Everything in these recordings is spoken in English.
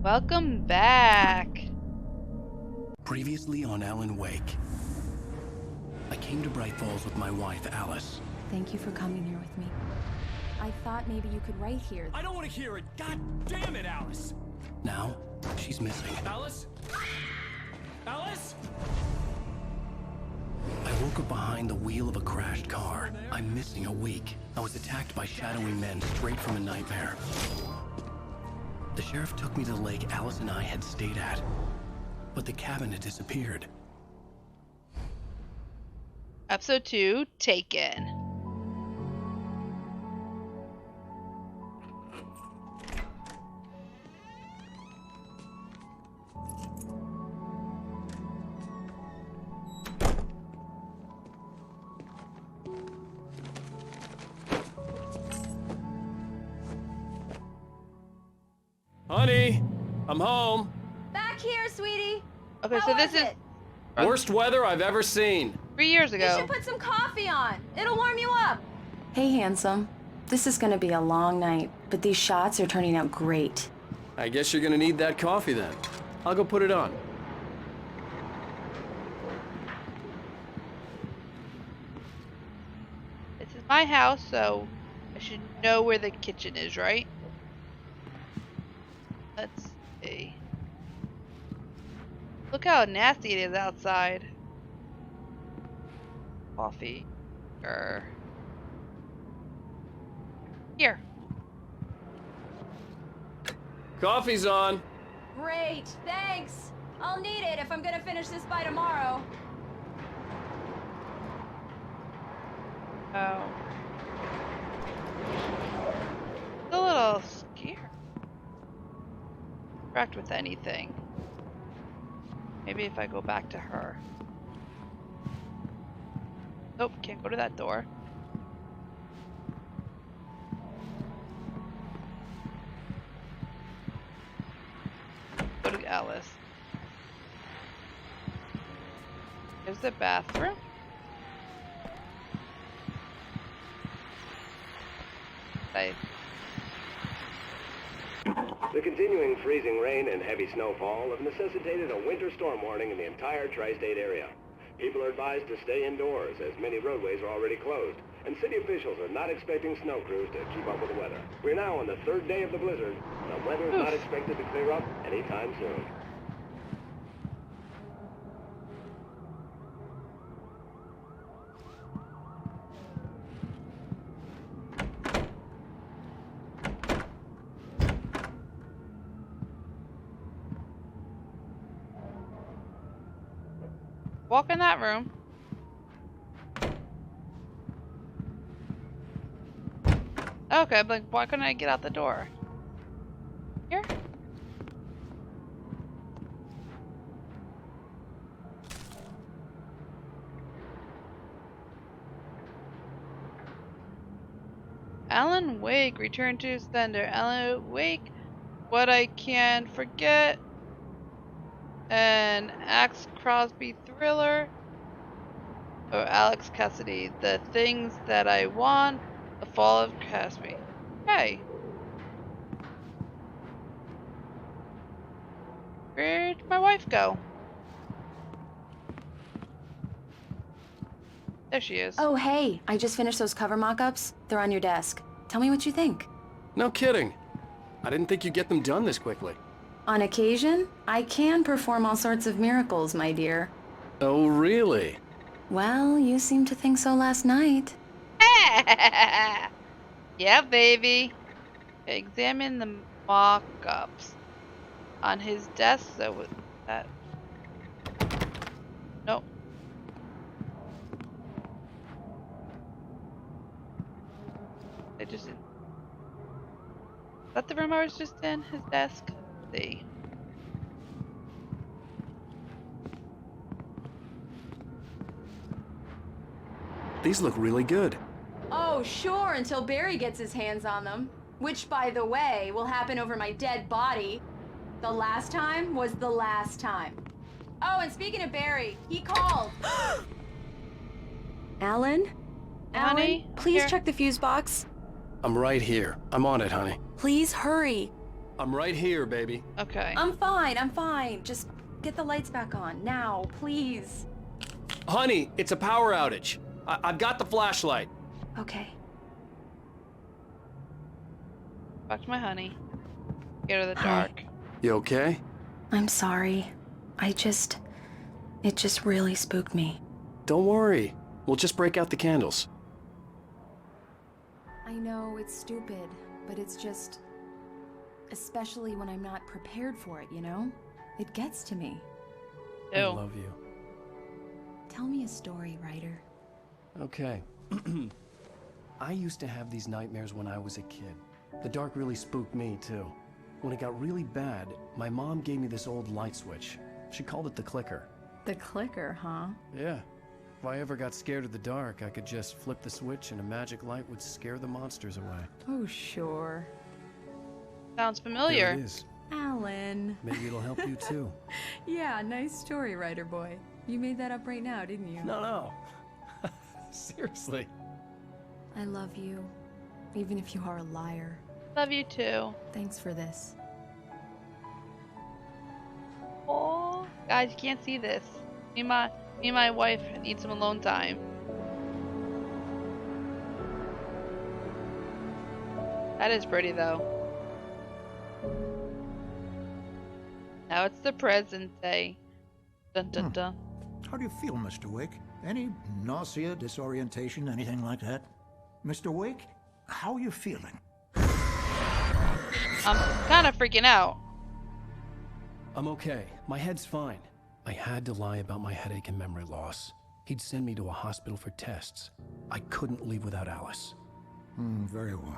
Welcome back. Previously on Alan Wake. I came to Bright Falls with my wife, Alice. Thank you for coming here with me. I thought maybe you could write here. I don't want to hear it. God damn it, Alice. Now, she's missing. Alice? Alice? I woke up behind the wheel of a crashed car. I'm missing a week. I was attacked by shadowy men straight from a nightmare. The sheriff took me to the lake Alice and I had stayed at. But the cabin had disappeared. Episode 2, Taken. Honey, I'm home. Back here, sweetie. Okay, How so this was is it? Worst weather I've ever seen. 3 years You ago. should put some coffee on. It'll warm you up. Hey, handsome. This is gonna be a long night, but these shots are turning out great. I guess you're gonna need that coffee then. I'll go put it on. This is my house, so I should know where the kitchen is, right? Let's see. Look how nasty it is outside. Coffee. Here. Coffee's on. Great, thanks. I'll need it if I'm gonna finish this by tomorrow. Oh. It's a little scared. Interact with anything. Maybe if I go back to her. Nope, can't go to that door. Go to Alice. There's the bathroom. The continuing freezing rain and heavy snowfall have necessitated a winter storm warning in the entire tri-state area. People are advised to stay indoors as many roadways are already closed, and city officials are not expecting snow crews to keep up with the weather. We're now on the third day of the blizzard. The weather is not expected to clear up anytime soon. Walk in that room. Okay, but why couldn't I get out the door? Here? Alan Wake, return to sender. Alan Wake, what I can't forget. An Axe Crosby thriller. Or Alex Cassidy, The Things That I Want, The Fall of Casby. Hey. Where'd my wife go? There she is. Oh, hey, I just finished those cover mock-ups. They're on your desk. Tell me what you think. No kidding. I didn't think you'd get them done this quickly. On occasion, I can perform all sorts of miracles, my dear. Oh, really? Well, you seemed to think so last night. Yeah, baby. Examine the mock-ups on his desk. So with that. Nope. They just. Is that the room I was just in? His desk. Let's see. These look really good. Oh, sure, until Barry gets his hands on them. Which, by the way, will happen over my dead body. The last time was the last time. Oh, and speaking of Barry, he called. Alan? Honey, Alan, please here. check the fuse box. I'm right here. I'm on it, honey. Please hurry. I'm right here, baby. Okay. I'm fine. Just get the lights back on, now, please. Honey, it's a power outage. I've got the flashlight. Okay. Back to my honey. Get her the Hi. dark. You okay? I'm sorry. It just really spooked me. Don't worry. We'll just break out the candles. I know it's stupid, but it's just... especially when I'm not prepared for it, you know? It gets to me. I Ew. love you. Tell me a story, writer. Okay. I used to have these nightmares when I was a kid. The dark really spooked me, too. When it got really bad, my mom gave me this old light switch. She called it the clicker. The clicker, huh? Yeah. If I ever got scared of the dark, I could just flip the switch and a magic light would scare the monsters away. Oh, sure. Sounds There familiar. it is. Alan. Maybe it'll help you, too. Yeah, nice story, writer boy. You made that up right now, didn't you? No. Seriously. I love you, even if you are a liar. Love you too. Thanks for this. Oh, guys, you can't see this. Me and my wife need some alone time. That is pretty though. Now it's the present day. Dun dun dun. How do you feel, Mr. Wake? Any nausea, disorientation, anything like that? Mr. Wake, how are you feeling? I'm kind of freaking out. I'm okay. My head's fine. I had to lie about my headache and memory loss. He'd send me to a hospital for tests. I couldn't leave without Alice. Very well.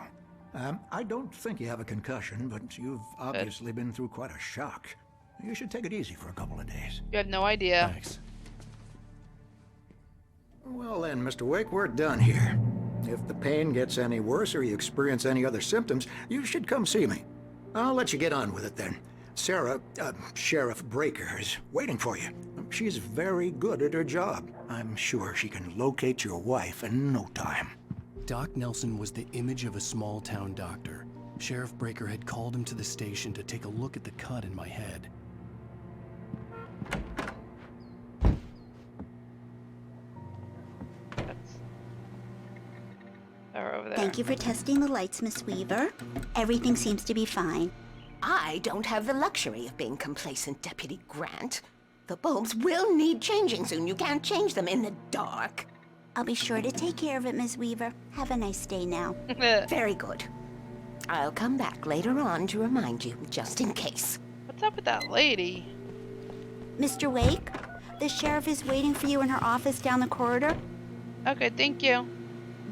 I don't think you have a concussion, but you've obviously been through quite a shock. You should take it easy for a couple of days. You have no idea. Thanks. Well then, Mr. Wake, we're done here. If the pain gets any worse or you experience any other symptoms, you should come see me. I'll let you get on with it then. Sarah, Sheriff Breaker, is waiting for you. She's very good at her job. I'm sure she can locate your wife in no time. Doc Nelson was the image of a small-town doctor. Sheriff Breaker had called him to the station to take a look at the cut in my head. Or over there. Thank you for testing the lights, Miss Weaver. Everything seems to be fine. I don't have the luxury of being complacent, Deputy Grant. The bulbs will need changing soon. You can't change them in the dark. I'll be sure to take care of it, Miss Weaver. Have a nice day now. Very good. I'll come back later on to remind you, just in case. What's up with that lady? Mr. Wake, the sheriff is waiting for you in her office down the corridor. Okay, thank you.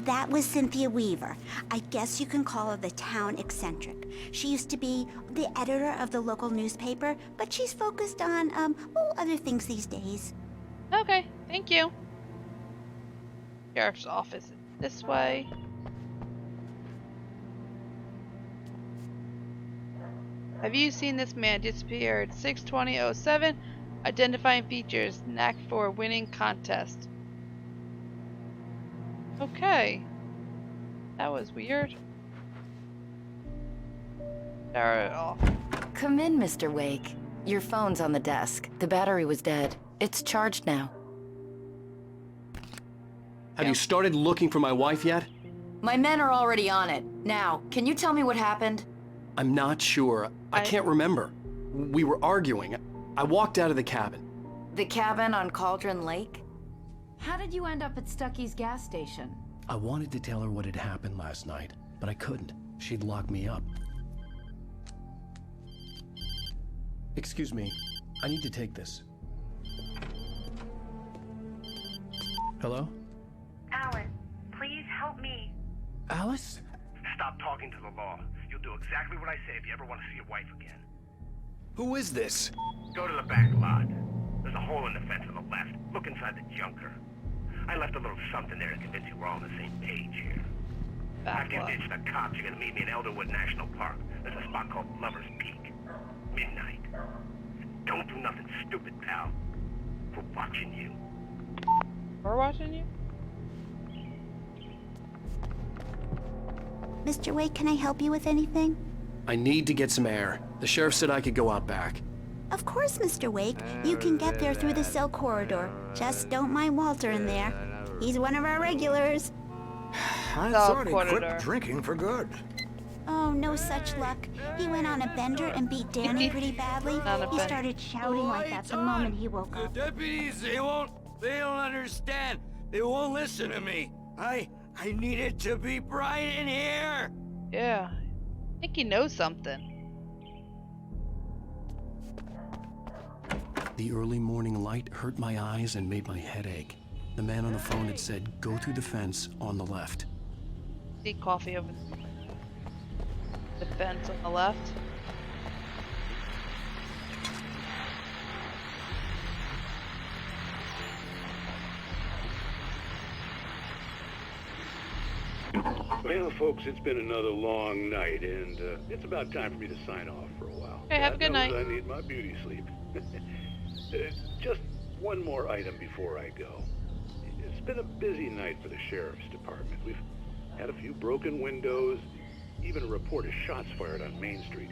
That was Cynthia Weaver. I guess you can call her the town eccentric. She used to be the editor of the local newspaper, but she's focused on, other things these days. Okay, thank you. Sheriff's office is this way. Have you seen this man disappeared? 62007. Identifying features. Knack for winning contest. Okay. That was weird. Start it off. Come in, Mr. Wake. Your phone's on the desk. The battery was dead. It's charged now. Have you started looking for my wife yet? My men are already on it. Now, can you tell me what happened? I'm not sure. I can't remember. We were arguing. I walked out of the cabin. The cabin on Cauldron Lake? How did you end up at Stucky's gas station? I wanted to tell her what had happened last night, but I couldn't. She'd lock me up. Excuse me. I need to take this. Hello? Alan, please help me. Alice? Stop talking to the law. You'll do exactly what I say if you ever want to see your wife again. Who is this? Go to the back lot. There's a hole in the fence on the left. Look inside the junker. I left a little something there to convince you we're all on the same page here. After you ditch the cops, you're gonna meet me in Elderwood National Park. There's a spot called Lover's Peak. Midnight. Don't do nothing stupid, pal. We're watching you. We're watching you? Mr. Wake, can I help you with anything? I need to get some air. The sheriff said I could go out back. Of course, Mr. Wake. You can get there through the cell corridor. Just don't mind Walter in there. He's one of our regulars. I Cell thought he corridor. quit drinking for good. Oh, no such luck. He went on a bender and beat Danny pretty badly. On a He bender. started shouting like that the moment he woke up. Deputies, they don't understand. They won't listen to me. I needed to be bright in here. Yeah. I think he knows something. The early morning light hurt my eyes and made my head ache. The man on the phone had said, go through the fence on the left. See coffee over the fence on the left. Well, folks, it's been another long night, and it's about time for me to sign off for a while. Okay, have a good God knows night. I need my beauty sleep. Just one more item before I go. It's been a busy night for the sheriff's department. We've had a few broken windows, even a report of shots fired on Main Street.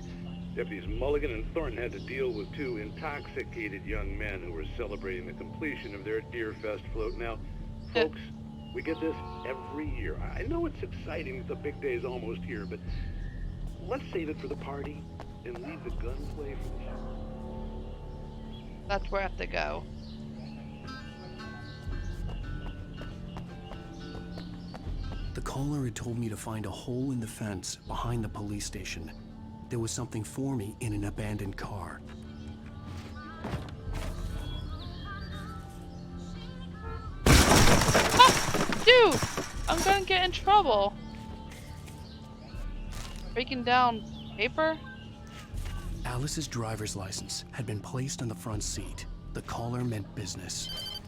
Deputies Mulligan and Thornton had to deal with two intoxicated young men who were celebrating the completion of their Deerfest float. Now, folks, we get this every year. I know it's exciting that the big day is almost here, but let's save it for the party and leave the gunplay for the show. That's where I have to go. The caller had told me to find a hole in the fence behind the police station. There was something for me in an abandoned car. Dude! I'm gonna get in trouble. Breaking down paper? Alice's driver's license had been placed on the front seat. The caller meant business.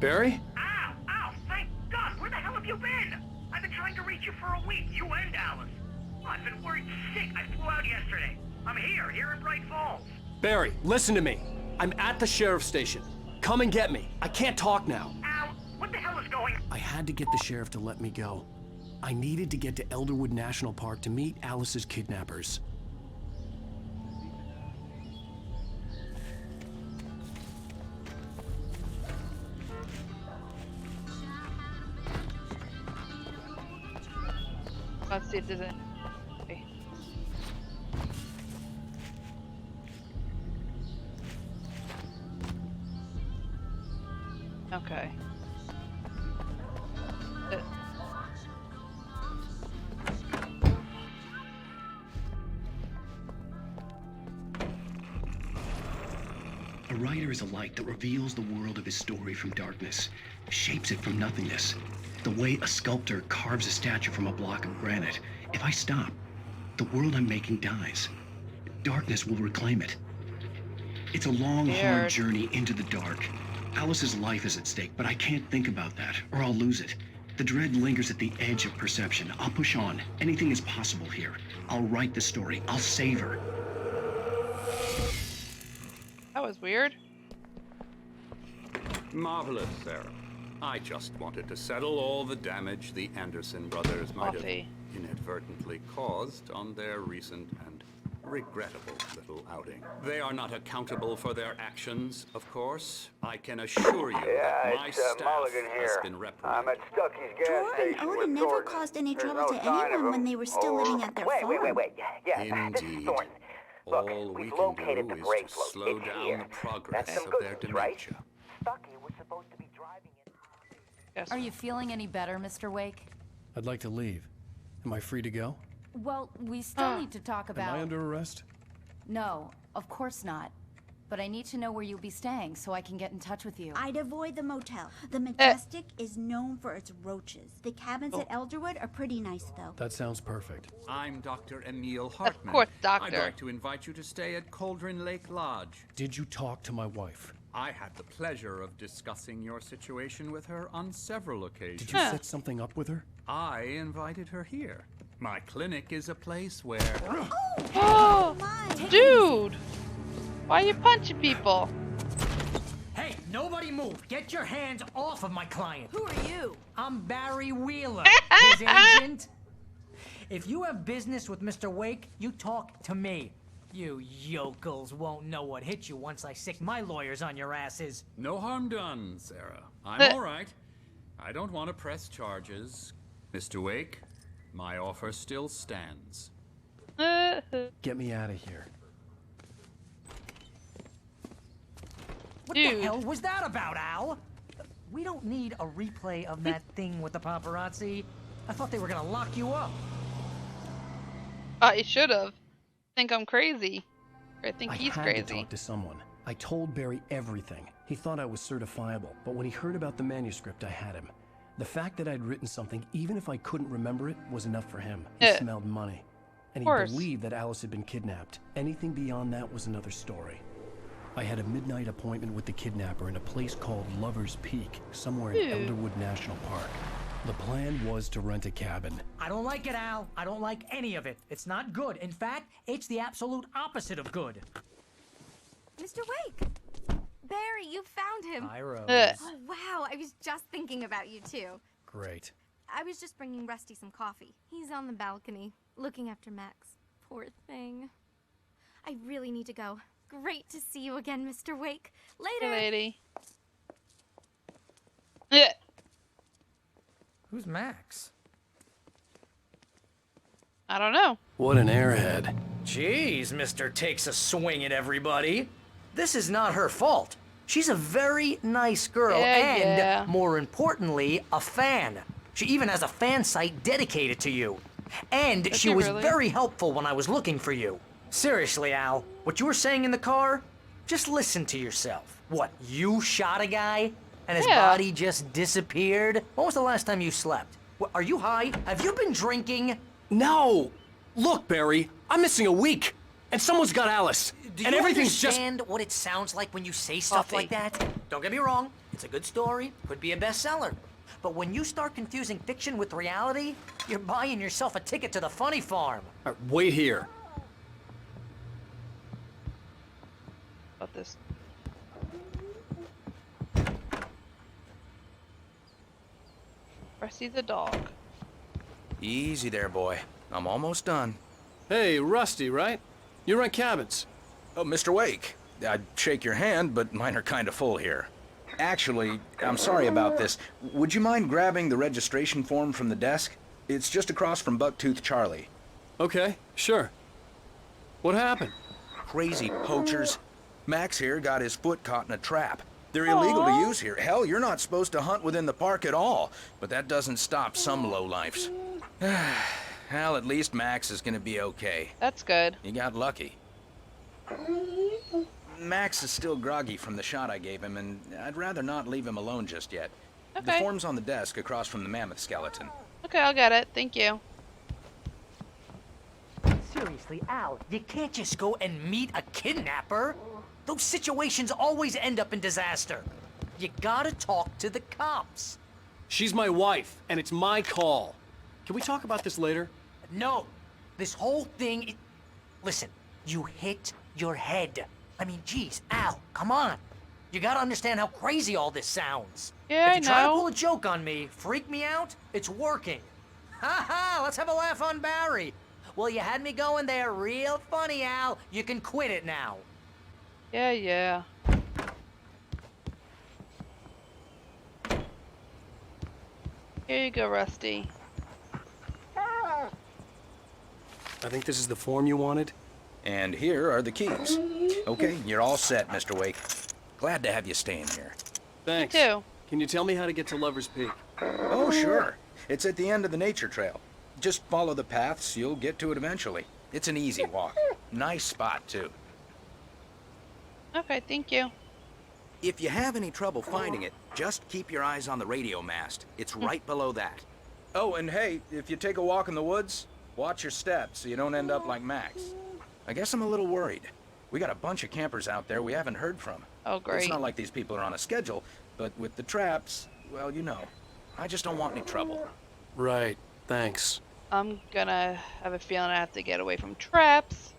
Barry? Ow! Ow! Thank God! Where the hell have you been? I've been trying to reach you for a week, you and Alice. Oh, I've been worried sick. I flew out yesterday. I'm here in Bright Falls. Barry, listen to me. I'm at the sheriff's station. Come and get me. I can't talk now. Ow! What the hell is going on? I had to get the sheriff to let me go. I needed to get to Elderwood National Park to meet Alice's kidnappers. Let's see if there's any. Okay. A writer is a light that reveals the world of his story from darkness, shapes it from nothingness. The way a sculptor carves a statue from a block of granite. If I stop, the world I'm making dies. Darkness will reclaim it. It's a long, hard journey into the dark. Alice's life is at stake, but I can't think about that, or I'll lose it. The dread lingers at the edge of perception. I'll push on. Anything is possible here. I'll write the story. I'll save her. That was weird. Marvelous, Sarah. I just wanted to settle all the damage the Anderson brothers might have Coffee. inadvertently caused on their recent and regrettable little outing. They are not accountable for their actions, of course. I can assure you that my staff has been reprimanded. I'm at Stucky's gas Dora and station Oda with never Thornton. caused any There's trouble no to sign of anyone when him. they were still living at their farm. Wait. Yeah, this is Indeed. Thornton. Look, All we we've can located do the is brake to float. slow It's down here. the progress That's some of good their news, right? dementia. Stucky was supposed to be driving it. Yes. Are you feeling any better, Mr. Wake? I'd like to leave. Am I free to go? Well, we still need to talk Am about... I under arrest? No, of course not. But I need to know where you'll be staying so I can get in touch with you. I'd avoid the motel. The Majestic is known for its roaches. The cabins Oh. at Elderwood are pretty nice, though. That sounds perfect. I'm Dr. Emil Hartman. course, I'd doctor. like to invite you to stay at Cauldron Lake Lodge. Did you talk to my wife? I had the pleasure of discussing your situation with her on several occasions. Did you set something up with her? I invited her here. My clinic is a place where... Oh, My. dude! Why are you punching people? Hey, nobody move. Get your hands off of my client. Who are you? I'm Barry Wheeler, his agent. If you have business with Mr. Wake, you talk to me. You yokels won't know what hit you once I sick my lawyers on your asses. No harm done, Sarah. I'm all right. I don't want to press charges. Mr. Wake, my offer still stands. Get me out of here. What the hell was that about, Al? We don't need a replay of that thing with the paparazzi. I thought they were gonna lock you up. I should have. Think I'm crazy. Or I think he's I had crazy. to talk to someone. I told Barry everything. He thought I was certifiable, but when he heard about the manuscript, I had him. The fact that I'd written something, even if I couldn't remember it, was enough for him. He smelled money. And he believed that Alice had been kidnapped. Anything beyond that was another story. I had a midnight appointment with the kidnapper in a place called Lover's Peak, somewhere in Elderwood National Park. The plan was to rent a cabin. I don't like it, Al. I don't like any of it. It's not good. In fact, it's the absolute opposite of good. Mr. Wake! Barry, you found him. Hi, Rose. Oh, wow. I was just thinking about you, too. Great. I was just bringing Rusty some coffee. He's on the balcony, looking after Max. Poor thing. I really need to go. Great to see you again, Mr. Wake. Later. Hey, lady. Who's Max? I don't know. What an airhead. Jeez, Mr. Takes a swing at everybody. This is not her fault. She's a very nice girl and, more importantly, a fan. She even has a fan site dedicated to you. And she was very helpful when I was looking for you. Seriously, Al, what you were saying in the car, just listen to yourself. What, you shot a guy and his body just disappeared? When was the last time you slept? What, are you high? Have you been drinking? No! Look, Barry, I'm missing a week, and someone's got Alice. Do and you everything's understand what it sounds like when you say stuff like that? Don't get me wrong, it's a good story, could be a bestseller. But when you start confusing fiction with reality, you're buying yourself a ticket to the funny farm. Wait here. About this. Rusty the dog. Easy there, boy. I'm almost done. Hey, Rusty, right? You rent cabins. Oh, Mr. Wake. I'd shake your hand, but mine are kind of full here. Actually, I'm sorry about this. Would you mind grabbing the registration form from the desk? It's just across from Bucktooth Charlie. Okay, sure. What happened? Crazy poachers. Max here got his foot caught in a trap. They're illegal to use here. Hell, you're not supposed to hunt within the park at all. But that doesn't stop some lowlifes. Well, at least Max is gonna be okay. That's good. You got lucky. Max is still groggy from the shot I gave him, and I'd rather not leave him alone just yet. Okay. The form's on the desk across from the mammoth skeleton. Okay, I'll get it. Thank you. Seriously, Al, you can't just go and meet a kidnapper. Those situations always end up in disaster. You gotta talk to the cops. She's my wife, and it's my call. Can we talk about this later? No. This whole thing... Listen, you hit your head. I mean, geez, Al, come on. You gotta understand how crazy all this sounds. Yeah, if you try I to know. pull a joke on me, freak me out, it's working. Ha ha, let's have a laugh on Barry. Well, you had me going there real funny, Al. You can quit it now. Yeah, yeah. Here you go, Rusty. I think this is the form you wanted. And here are the keys. Okay, you're all set, Mr. Wake. Glad to have you staying here. Thanks. Me too. Can you tell me how to get to Lover's Peak? Oh, sure. It's at the end of the nature trail. Just follow the paths, you'll get to it eventually. It's an easy walk. Nice spot, too. Okay, thank you. If you have any trouble finding it, just keep your eyes on the radio mast. It's right below that. Oh, and hey, if you take a walk in the woods, watch your steps so you don't end up like Max. I guess I'm a little worried. We got a bunch of campers out there we haven't heard from. Oh, great. It's not like these people are on a schedule, but with the traps, well, you know. I just don't want any trouble. Right, thanks. I'm gonna have a feeling I have to get away from traps.